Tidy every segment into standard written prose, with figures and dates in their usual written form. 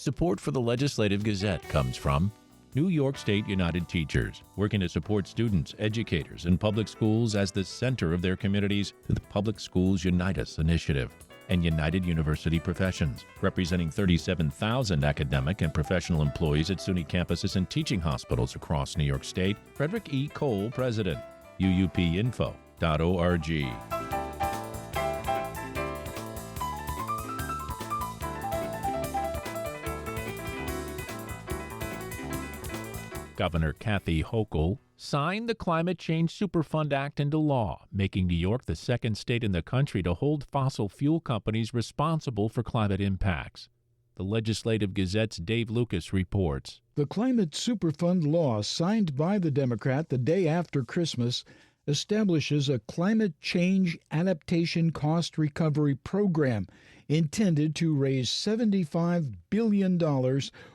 Support for the Legislative Gazette comes from New York State United Teachers, working to support students, educators, and public schools as the center of their communities through the Public Schools Unite Us initiative, and United University Professions, representing 37,000 academic and professional employees at SUNY campuses and teaching hospitals across New York State. Frederick E. Cole, President, uupinfo.org. Governor Kathy Hochul signed the Climate Change Superfund Act into law, making New York the second state in the country to hold fossil fuel companies responsible for climate impacts. The Legislative Gazette's Dave Lucas reports. The Climate Superfund law, signed by the Democrat the day after Christmas, establishes a climate change adaptation cost recovery program intended to raise $75 billion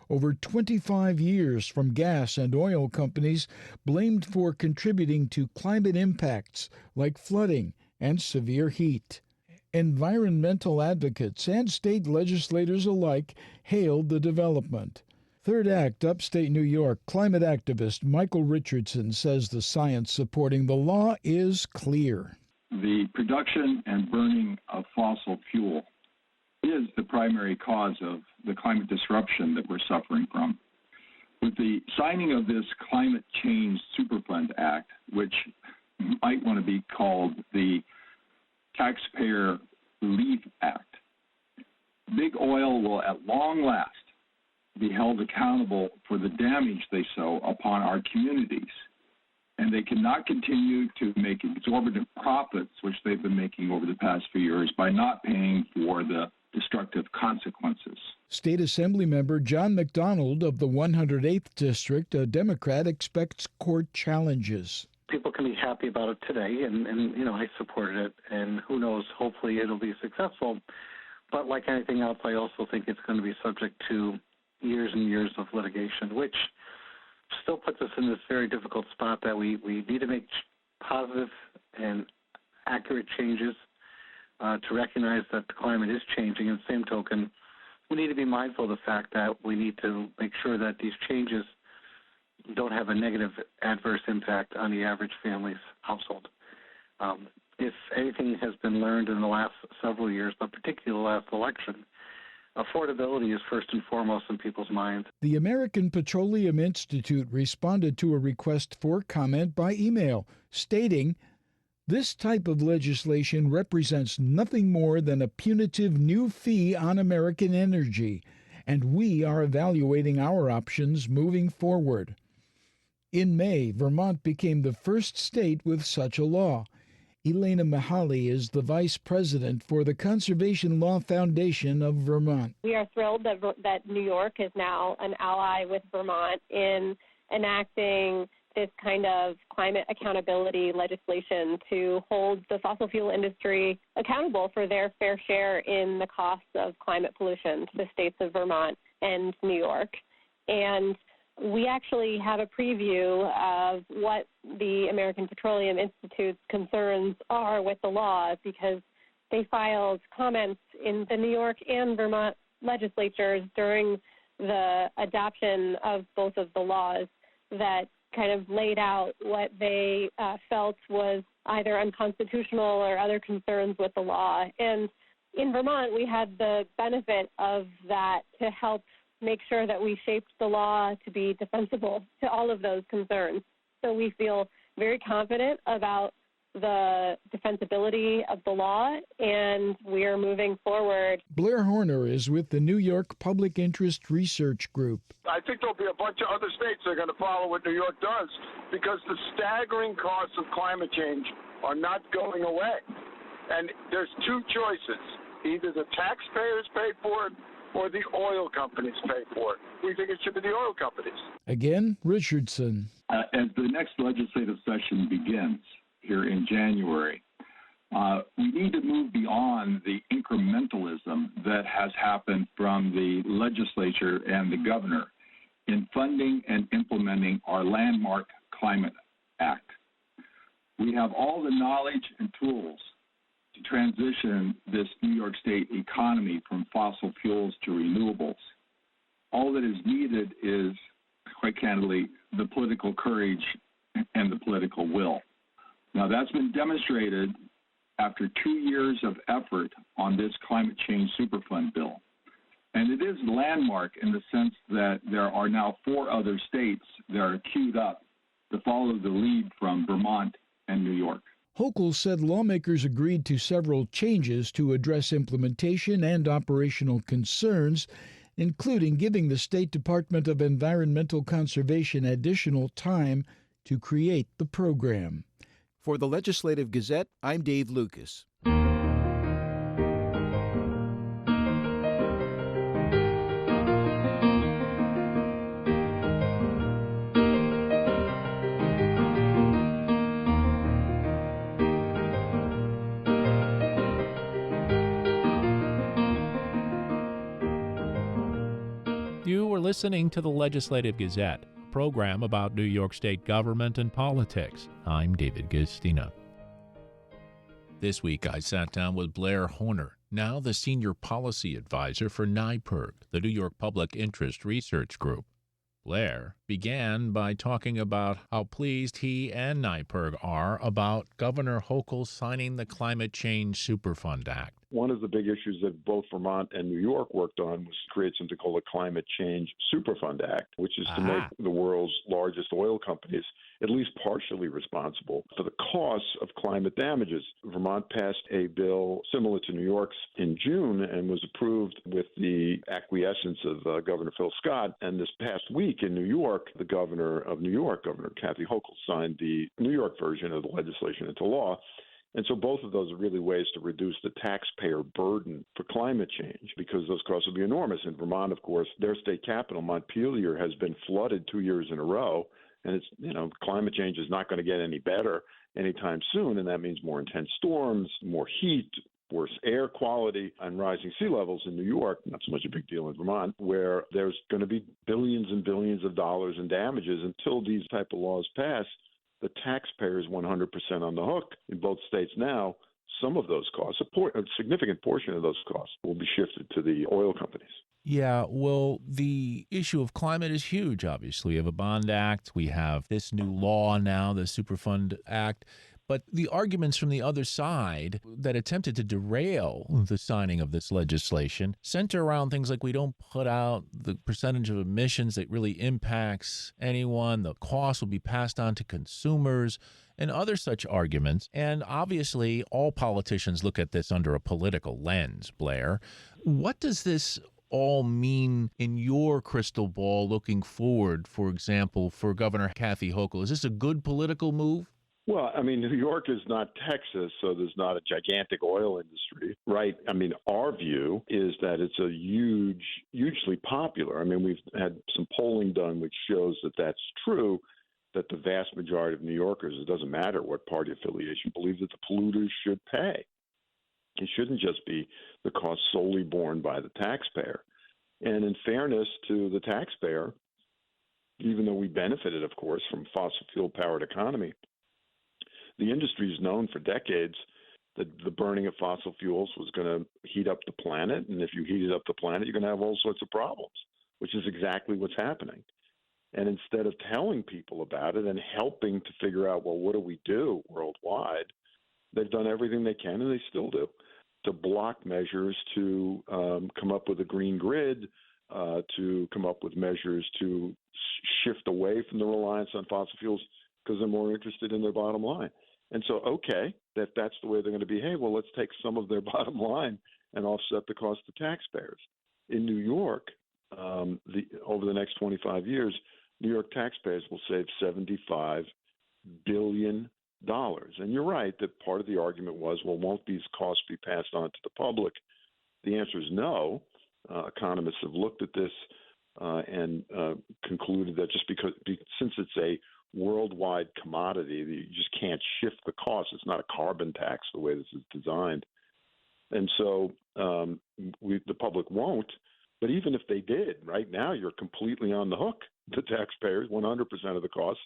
over 25 years from gas and oil companies blamed for contributing to climate impacts like flooding and severe heat. Environmental advocates and state legislators alike hailed the development. Third Act, upstate New York, climate activist Michael Richardson says the science supporting the law is clear. The production and burning of fossil fuel is the primary cause of the climate disruption that we're suffering from. With the signing of this Climate Change Superfund Act, which might want to be called the Taxpayer Relief Act, Big Oil will at long last be held accountable for the damage they sow upon our communities. And they cannot continue to make exorbitant profits, which they've been making over the past few years, by not paying for the destructive consequences. State Assembly member John McDonald of the 108th District, a Democrat, expects court challenges. People can be happy about it today, and I supported it, and who knows, hopefully it'll be successful. But like anything else, I also think it's going to be subject to years and years of litigation, which still puts us in this very difficult spot that we need to make positive and accurate changes to recognize that the climate is changing. And same token, we need to be mindful of the fact that we need to make sure that these changes don't have a negative adverse impact on the average family's household. If anything has been learned in the last several years, but particularly the last election, affordability is first and foremost in people's minds. The American Petroleum Institute responded to a request for comment by email, stating, "This type of legislation represents nothing more than a punitive new fee on American energy, and we are evaluating our options moving forward." In May, Vermont became the first state with such a law. Elena Mihaly is the vice president for the Conservation Law Foundation of Vermont. We are thrilled that New York is now an ally with Vermont in enacting this kind of climate accountability legislation to hold the fossil fuel industry accountable for their fair share in the costs of climate pollution to the states of Vermont and New York. And we actually have a preview of what the American Petroleum Institute's concerns are with the law, because they filed comments in the New York and Vermont legislatures during the adoption of both of the laws that kind of laid out what they felt was either unconstitutional or other concerns with the law. And in Vermont, we had the benefit of that to help make sure that we shaped the law to be defensible to all of those concerns. So we feel very confident about the defensibility of the law, and we are moving forward. Blair Horner is with the New York Public Interest Research Group. I think there'll be a bunch of other states that are going to follow what New York does, because the staggering costs of climate change are not going away. And there's two choices. Either the taxpayers pay for it or the oil companies pay for it. We think it should be the oil companies. Again, Richardson. As the next legislative session begins here in January, we need to move beyond the incrementalism that has happened from the legislature and the governor in funding and implementing our landmark Climate Act. We have all the knowledge and tools to transition this New York State economy from fossil fuels to renewables. All that is needed is, quite candidly, the political courage and the political will. Now, that's been demonstrated after 2 years of effort on this climate change Superfund bill. And it is landmark in the sense that there are now 4 other states that are queued up to follow the lead from Vermont and New York. Hochul said lawmakers agreed to several changes to address implementation and operational concerns, including giving the State Department of Environmental Conservation additional time to create the program. For the Legislative Gazette, I'm Dave Lucas. You were listening to the Legislative Gazette, a program about New York State government and politics. I'm David Gastina. This week I sat down with Blair Horner, now the Senior Policy Advisor for NYPIRG, the New York Public Interest Research Group. Blair began by talking about how pleased he and NYPIRG are about Governor Hochul signing the Climate Change Superfund Act. One of the big issues that both Vermont and New York worked on was to create something called the Climate Change Superfund Act, which is to make the world's largest oil companies at least partially responsible for the costs of climate damages. Vermont passed a bill similar to New York's in June and was approved with the acquiescence of Governor Phil Scott. And this past week in New York, the governor of New York, Governor Kathy Hochul, signed the New York version of the legislation into law. And so both of those are really ways to reduce the taxpayer burden for climate change because those costs will be enormous. In Vermont, of course, their state capital, Montpelier, has been flooded 2 years in a row. And it's, climate change is not going to get any better anytime soon. And that means more intense storms, more heat, worse air quality, and rising sea levels in New York. Not so much a big deal in Vermont, where there's going to be billions and billions of dollars in damages until these type of laws pass. The taxpayer is 100% on the hook in both states now. Some of those costs, a significant portion of those costs, will be shifted to the oil companies. Yeah, well, the issue of climate is huge, obviously. We have a bond act. We have this new law now, the Superfund Act. But the arguments from the other side that attempted to derail the signing of this legislation center around things like we don't put out the percentage of emissions that really impacts anyone, the cost will be passed on to consumers, and other such arguments. And obviously, all politicians look at this under a political lens, Blair. What does this all mean in your crystal ball looking forward, for example, for Governor Kathy Hochul? Is this a good political move? Well, New York is not Texas, so there's not a gigantic oil industry, right? Our view is that it's a hugely popular. We've had some polling done which shows that that's true, that the vast majority of New Yorkers, it doesn't matter what party affiliation, believe that the polluters should pay. It shouldn't just be the cost solely borne by the taxpayer. And in fairness to the taxpayer, even though we benefited, of course, from fossil fuel-powered economy, the industry is known for decades that the burning of fossil fuels was going to heat up the planet. And if you heated up the planet, you're going to have all sorts of problems, which is exactly what's happening. And instead of telling people about it and helping to figure out, well, what do we do worldwide, they've done everything they can, and they still do, to block measures to come up with a green grid, to come up with measures to shift away from the reliance on fossil fuels because they're more interested in their bottom line. And so, okay, that's the way they're going to behave. Well, let's take some of their bottom line and offset the cost to taxpayers. In New York, over the next 25 years, New York taxpayers will save $75 billion. And you're right that part of the argument was, well, won't these costs be passed on to the public? The answer is no. Economists have looked at this and concluded that since it's a worldwide commodity, you just can't shift the cost. It's not a carbon tax the way this is designed. And so the public won't. But even if they did, right now you're completely on the hook, the taxpayers, 100% of the cost.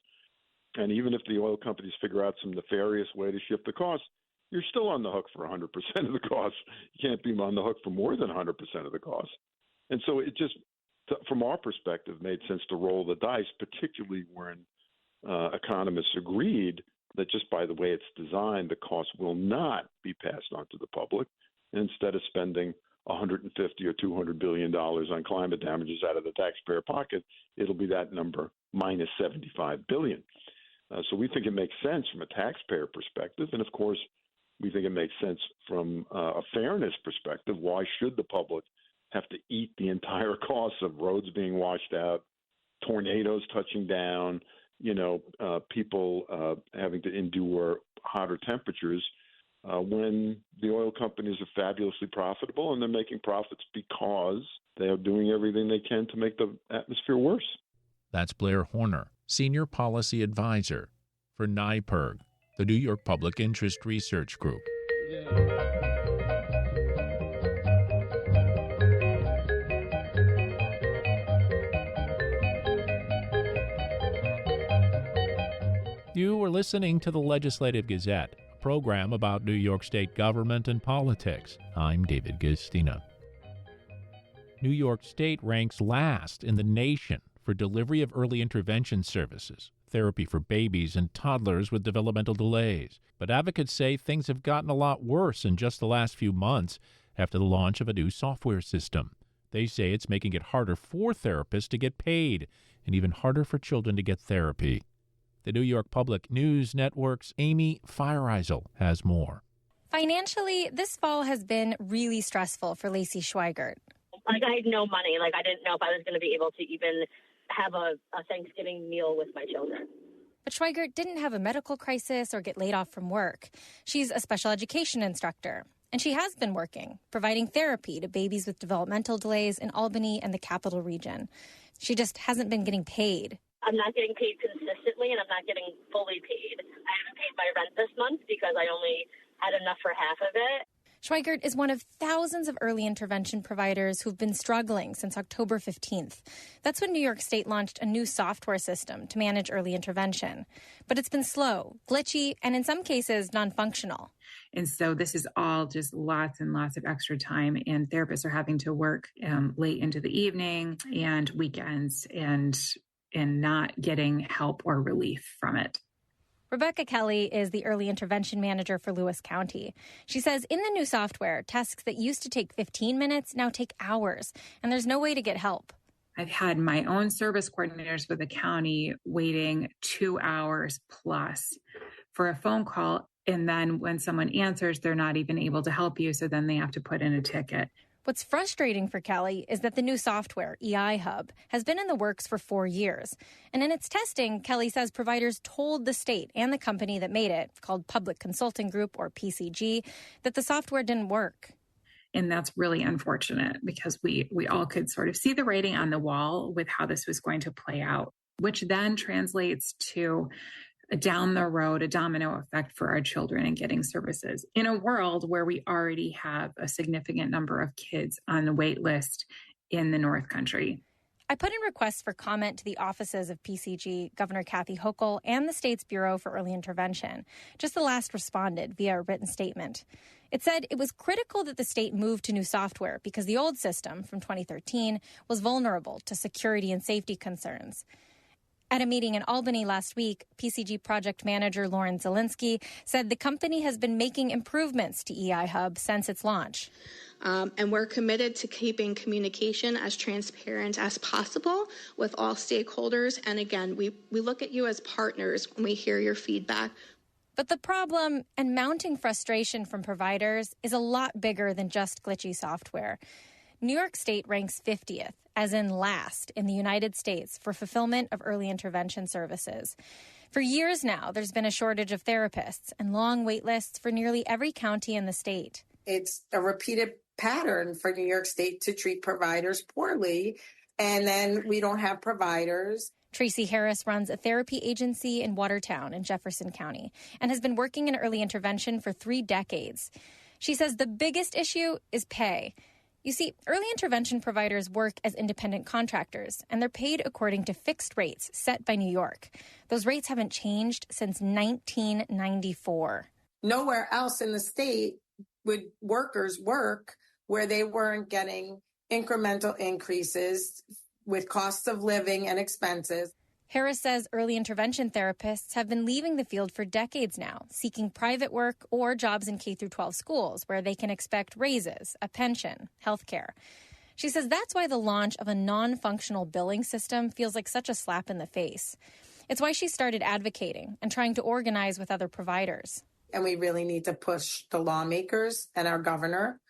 And even if the oil companies figure out some nefarious way to shift the cost, you're still on the hook for 100% of the cost. You can't be on the hook for more than 100% of the cost. And so from our perspective, made sense to roll the dice, particularly when economists agreed that just by the way it's designed, the cost will not be passed on to the public. And instead of spending $150 or $200 billion on climate damages out of the taxpayer pocket, it'll be that number minus $75 billion. So we think it makes sense from a taxpayer perspective. And of course, we think it makes sense from a fairness perspective. Why should the public have to eat the entire cost of roads being washed out, tornadoes touching down, people having to endure hotter temperatures when the oil companies are fabulously profitable and they're making profits because they are doing everything they can to make the atmosphere worse. That's Blair Horner, Senior Policy Advisor for NYPIRG, the New York Public Interest Research Group. You are listening to the Legislative Gazette, a program about New York State government and politics. I'm David Guistina. New York State ranks last in the nation for delivery of early intervention services, therapy for babies and toddlers with developmental delays. But advocates say things have gotten a lot worse in just the last few months after the launch of a new software system. They say it's making it harder for therapists to get paid and even harder for children to get therapy. The New York Public News Network's Amy Feiereisel has more. Financially, this fall has been really stressful for Lacey Schweigert. I had no money. I didn't know if I was going to be able to even have a Thanksgiving meal with my children. But Schweigert didn't have a medical crisis or get laid off from work. She's a special education instructor, and she has been working, providing therapy to babies with developmental delays in Albany and the Capital Region. She just hasn't been getting paid. I'm not getting paid consistently, and I'm not getting fully paid. I haven't paid my rent this month because I only had enough for half of it. Schweigert is one of thousands of early intervention providers who've been struggling since October 15th. That's when New York State launched a new software system to manage early intervention. But it's been slow, glitchy, and in some cases, non-functional. And so this is all just lots and lots of extra time, and therapists are having to work late into the evening and weekends and not getting help or relief from it. Rebecca Kelly is the early intervention manager for Lewis County. She says in the new software, tasks that used to take 15 minutes now take hours, and there's no way to get help. I've had my own service coordinators with the county waiting 2 hours plus for a phone call, and then when someone answers, they're not even able to help you, so then they have to put in a ticket. What's frustrating for Kelly is that the new software, EI Hub, has been in the works for 4 years. And in its testing, Kelly says providers told the state and the company that made it, called Public Consulting Group, or PCG, that the software didn't work. And that's really unfortunate because we all could sort of see the writing on the wall with how this was going to play out, which then translates to down the road, a domino effect for our children in getting services in a world where we already have a significant number of kids on the wait list in the North Country. I put in requests for comment to the offices of PCG, Governor Kathy Hochul, and the state's Bureau for Early Intervention. Just the last responded via a written statement. It said it was critical that the state move to new software because the old system from 2013 was vulnerable to security and safety concerns. At a meeting in Albany last week, PCG project manager Lauren Zielinski said the company has been making improvements to EI Hub since its launch. And we're committed to keeping communication as transparent as possible with all stakeholders. And again, we look at you as partners when we hear your feedback. But the problem and mounting frustration from providers is a lot bigger than just glitchy software. New York State ranks 50th, as in last, in the United States for fulfillment of early intervention services. For years now, there's been a shortage of therapists and long wait lists for nearly every county in the state. It's a repeated pattern for New York State to treat providers poorly, and then we don't have providers. Tracy Harris runs a therapy agency in Watertown in Jefferson County and has been working in early intervention for 3 decades. She says the biggest issue is pay. You see, early intervention providers work as independent contractors, and they're paid according to fixed rates set by New York. Those rates haven't changed since 1994. Nowhere else in the state would workers work where they weren't getting incremental increases with costs of living and expenses. Harris says early intervention therapists have been leaving the field for decades now, seeking private work or jobs in K-12 schools where they can expect raises, a pension, health care. She says that's why the launch of a non-functional billing system feels like such a slap in the face. It's why she started advocating and trying to organize with other providers. And we really need to push the lawmakers and our governor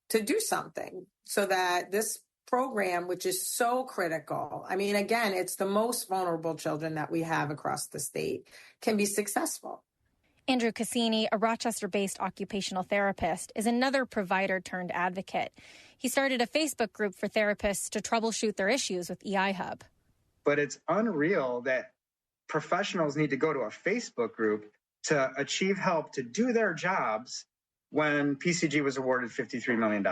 to do something so that this program, which is so critical, I mean, again, it's the most vulnerable children that we have across the state, can be successful. Andrew Cassini, a Rochester-based occupational therapist, is another provider turned advocate. He started a Facebook group for therapists to troubleshoot their issues with EI Hub. But it's unreal that professionals need to go to a Facebook group to achieve help to do their jobs when PCG was awarded $53 million.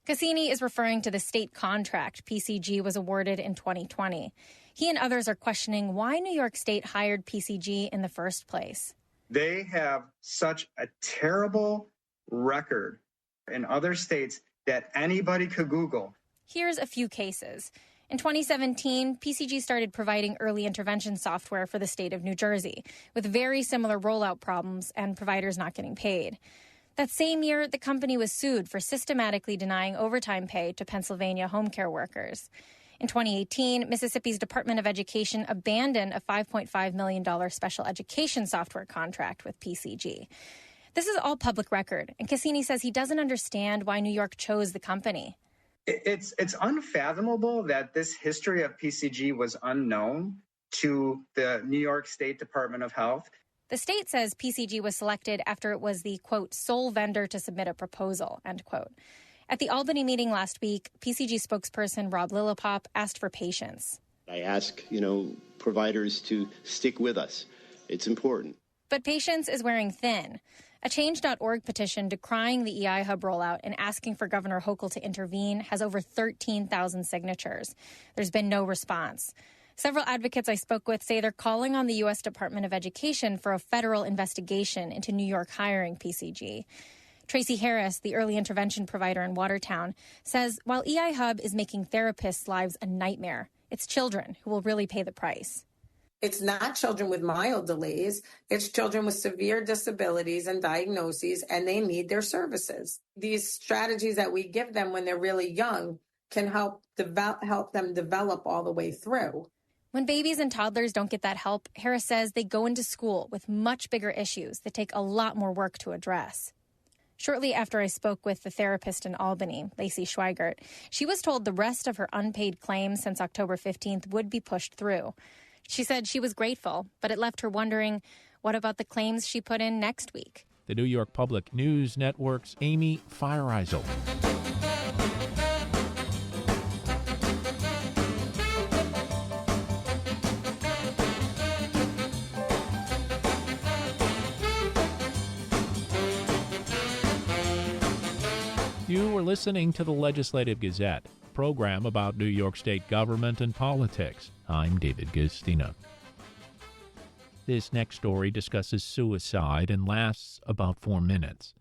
Cassini is referring to the state contract PCG was awarded in 2020. He and others are questioning why New York State hired PCG in the first place. They have such a terrible record in other states that anybody could Google. Here's a few cases. In 2017, PCG started providing early intervention software for the state of New Jersey, with very similar rollout problems and providers not getting paid. That same year, the company was sued for systematically denying overtime pay to Pennsylvania home care workers. In 2018, Mississippi's Department of Education abandoned a $5.5 million special education software contract with PCG. This is all public record, and Cassini says he doesn't understand why New York chose the company. It's unfathomable that this history of PCG was unknown to the New York State Department of Health. The state says PCG was selected after it was the, quote, sole vendor to submit a proposal, end quote. At the Albany meeting last week, PCG spokesperson Rob Lillipop asked for patience. I ask, providers to stick with us. It's important. But patience is wearing thin. A Change.org petition decrying the EI Hub rollout and asking for Governor Hochul to intervene has over 13,000 signatures. There's been no response. Several advocates I spoke with say they're calling on the U.S. Department of Education for a federal investigation into New York hiring PCG. Tracy Harris, the early intervention provider in Watertown, says while EI Hub is making therapists' lives a nightmare, it's children who will really pay the price. It's not children with mild delays. It's children with severe disabilities and diagnoses, and they need their services. These strategies that we give them when they're really young can help them develop all the way through. When babies and toddlers don't get that help, Harris says they go into school with much bigger issues that take a lot more work to address. Shortly after I spoke with the therapist in Albany, Lacey Schweigert, she was told the rest of her unpaid claims since October 15th would be pushed through. She said she was grateful, but it left her wondering, what about the claims she put in next week? The New York Public News Network's Amy Feiereisel. You were listening to the Legislative Gazette, a program about New York State government and politics. I'm David Gustina. This next story discusses suicide and lasts about 4 minutes.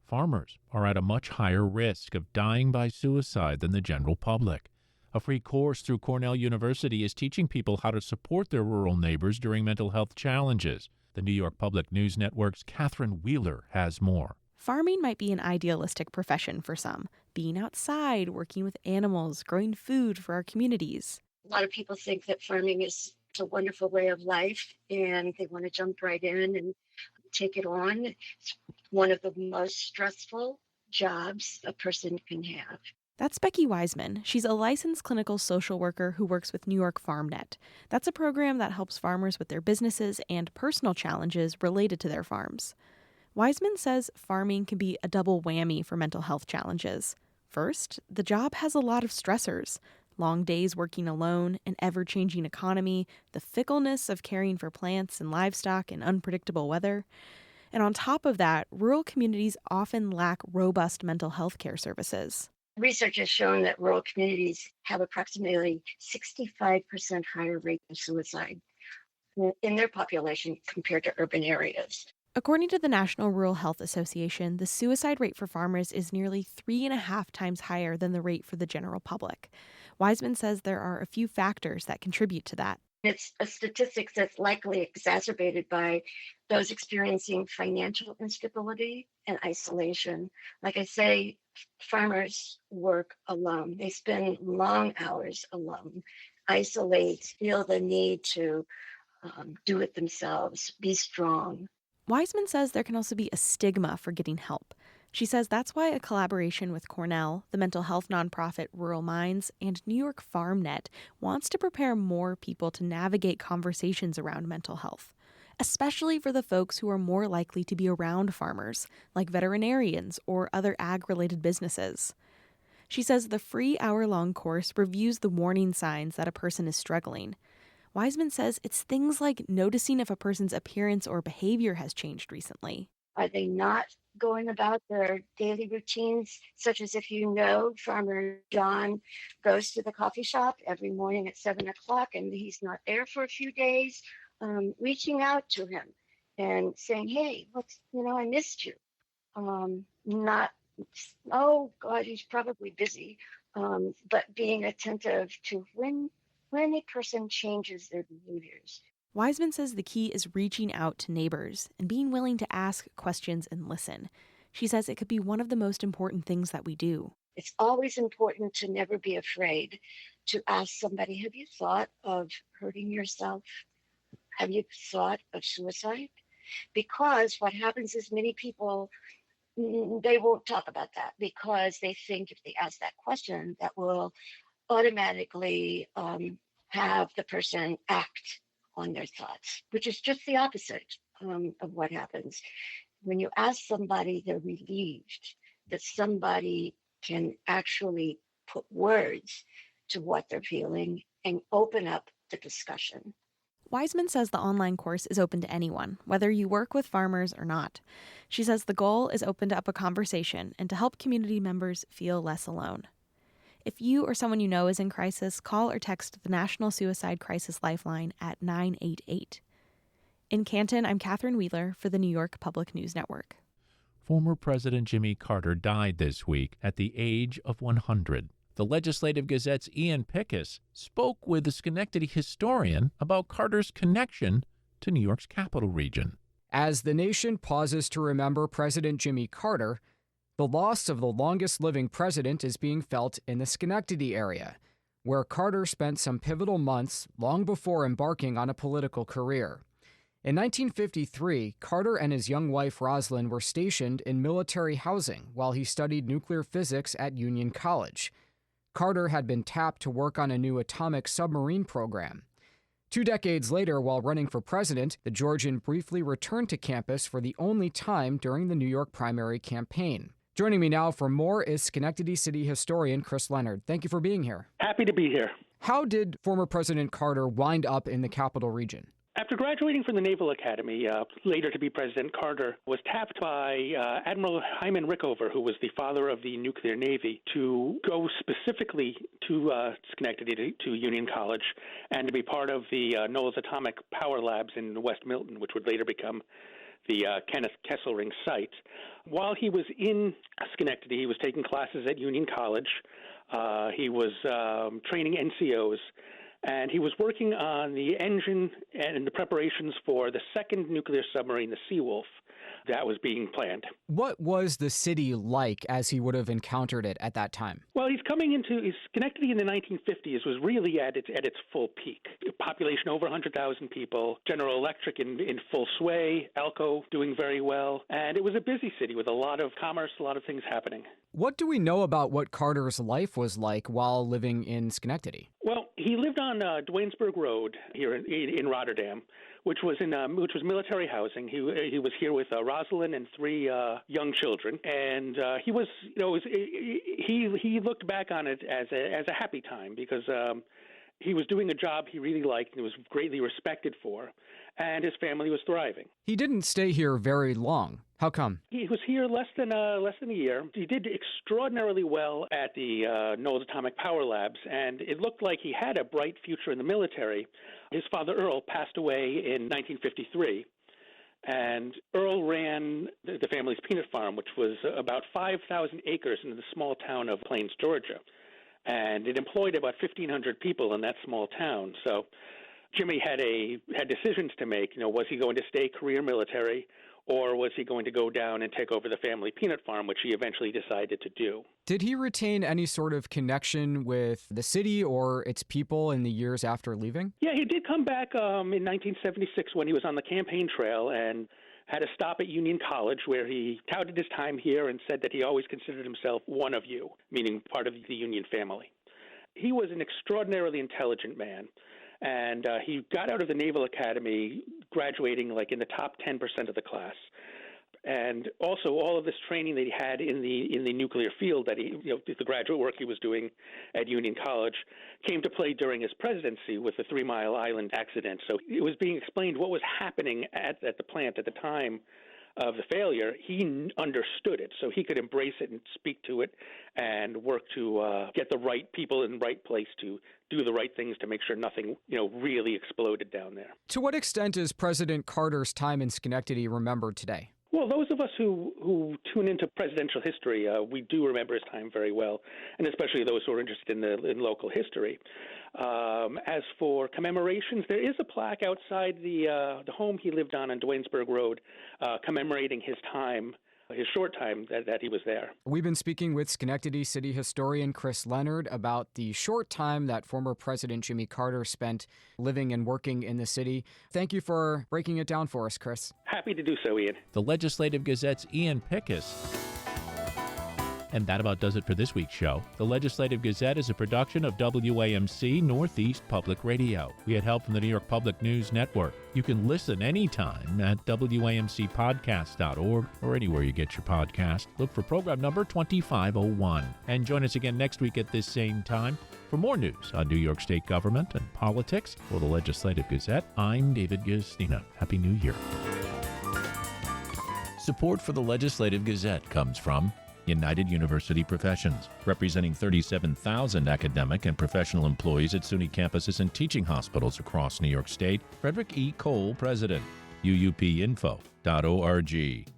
Farmers are at a much higher risk of dying by suicide than the general public. A free course through Cornell University is teaching people how to support their rural neighbors during mental health challenges. The New York Public News Network's Catherine Wheeler has more. Farming might be an idealistic profession for some, being outside, working with animals, growing food for our communities. A lot of people think that farming is a wonderful way of life and they want to jump right in and take it on. It's one of the most stressful jobs a person can have. That's Becky Wiseman. She's a licensed clinical social worker who works with New York FarmNet. That's a program that helps farmers with their businesses and personal challenges related to their farms. Wiseman says farming can be a double whammy for mental health challenges. First, the job has a lot of stressors. Long days working alone, an ever-changing economy, the fickleness of caring for plants and livestock in unpredictable weather. And on top of that, rural communities often lack robust mental health care services. Research has shown that rural communities have approximately 65% higher rate of suicide in their population compared to urban areas. According to the National Rural Health Association, the suicide rate for farmers is nearly 3.5 times higher than the rate for the general public. Wiseman says there are a few factors that contribute to that. It's a statistic that's likely exacerbated by those experiencing financial instability and isolation. Like I say, farmers work alone. They spend long hours alone, isolate, feel the need to do it themselves, be strong. Wiseman says there can also be a stigma for getting help. She says that's why a collaboration with Cornell, the mental health nonprofit Rural Minds, and New York FarmNet wants to prepare more people to navigate conversations around mental health, especially for the folks who are more likely to be around farmers, like veterinarians or other ag-related businesses. She says the free hour-long course reviews the warning signs that a person is struggling. Wiseman says it's things like noticing if a person's appearance or behavior has changed recently. Are they not going about their daily routines, such as if you know Farmer John goes to the coffee shop every morning at 7 o'clock and he's not there for a few days, reaching out to him and saying, hey, I missed you. Not, oh God, he's probably busy, but being attentive to when a person changes their behaviors. Wiseman says the key is reaching out to neighbors and being willing to ask questions and listen. She says it could be one of the most important things that we do. It's always important to never be afraid to ask somebody, have you thought of hurting yourself? Have you thought of suicide? Because what happens is many people, they won't talk about that because they think if they ask that question, that will automatically have the person act on their thoughts, which is just the opposite of what happens. When you ask somebody, they're relieved that somebody can actually put words to what they're feeling and open up the discussion. Wiseman says the online course is open to anyone, whether you work with farmers or not. She says the goal is open up a conversation and to help community members feel less alone. If you or someone you know is in crisis, call or text the National Suicide Crisis Lifeline at 988. In Canton, I'm Catherine Wheeler for the New York Public News Network. Former President Jimmy Carter died this week at the age of 100. The Legislative Gazette's Ian Pickus spoke with a Schenectady historian about Carter's connection to New York's capital region. As the nation pauses to remember President Jimmy Carter, the loss of the longest-living president is being felt in the Schenectady area, where Carter spent some pivotal months long before embarking on a political career. In 1953, Carter and his young wife Rosalynn were stationed in military housing while he studied nuclear physics at Union College. Carter had been tapped to work on a new atomic submarine program. 2 decades later, while running for president, the Georgian briefly returned to campus for the only time during the New York primary campaign. Joining me now for more is Schenectady City historian Chris Leonard. Thank you for being here. Happy to be here. How did former President Carter wind up in the capital region? After graduating from the Naval Academy, later to be President Carter, was tapped by Admiral Hyman Rickover, who was the father of the nuclear navy, to go specifically to Schenectady, to Union College, and to be part of the Knowles Atomic Power Labs in West Milton, which would later become the Kenneth Kesselring site. While he was in Schenectady, he was taking classes at Union College. He was training NCOs, and he was working on the engine and the preparations for the second nuclear submarine, the Seawolf, that was being planned. What was the city like as he would have encountered it at that time? Well, he's coming into Schenectady in the 1950s was really at its full peak. Population over 100,000 people, General Electric in full sway, Alco doing very well, and it was a busy city with a lot of commerce, a lot of things happening. What do we know about what Carter's life was like while living in Schenectady? Well, he lived on Duanesburg Road here in Rotterdam, which was military housing. He was here with Rosalynn and 3 young children, and he was, he looked back on it as a happy time because he was doing a job he really liked and was greatly respected for, and his family was thriving. He didn't stay here very long. How come? He was here less than a year. He did extraordinarily well at the Knowles Atomic Power Labs, and it looked like he had a bright future in the military. His father, Earl, passed away in 1953, and Earl ran the family's peanut farm, which was about 5,000 acres in the small town of Plains, Georgia. and it employed about 1,500 people in that small town. So Jimmy had decisions to make. Was he going to stay career military, or was he going to go down and take over the family peanut farm, which he eventually decided to do? Did he retain any sort of connection with the city or its people in the years after leaving? Yeah, he did come back in 1976 when he was on the campaign trail and had a stop at Union College where he touted his time here and said that he always considered himself one of you, meaning part of the Union family. He was an extraordinarily intelligent man. And he got out of the Naval Academy graduating like in the top 10% of the class. And also all of this training that he had in the nuclear field, that the graduate work he was doing at Union College, came to play during his presidency with the 3 Mile Island accident. So it was being explained what was happening at the plant at the time of the failure. He understood it, so he could embrace it and speak to it and work to get the right people in the right place to do the right things to make sure nothing, really exploded down there. To what extent is President Carter's time in Schenectady remembered today? Well, those of us who tune into presidential history, we do remember his time very well, and especially those who are interested in local history. As for commemorations, there is a plaque outside the home he lived on Duanesburg Road commemorating his short time that he was there. We've been speaking with Schenectady City historian Chris Leonard about the short time that former President Jimmy Carter spent living and working in the city. Thank you for breaking it down for us, Chris. Happy to do so, Ian. The Legislative Gazette's Ian Pickus. And that about does it for this week's show. The Legislative Gazette is a production of WAMC Northeast Public Radio. We had help from the New York Public News Network. You can listen anytime at WAMCpodcast.org or anywhere you get your podcast. Look for program number 2501. And join us again next week at this same time for more news on New York State government and politics. For the Legislative Gazette, I'm David Gustina. Happy New Year. Support for the Legislative Gazette comes from United University Professions, representing 37,000 academic and professional employees at SUNY campuses and teaching hospitals across New York State. Frederick E. Cole, President. UUPinfo.org.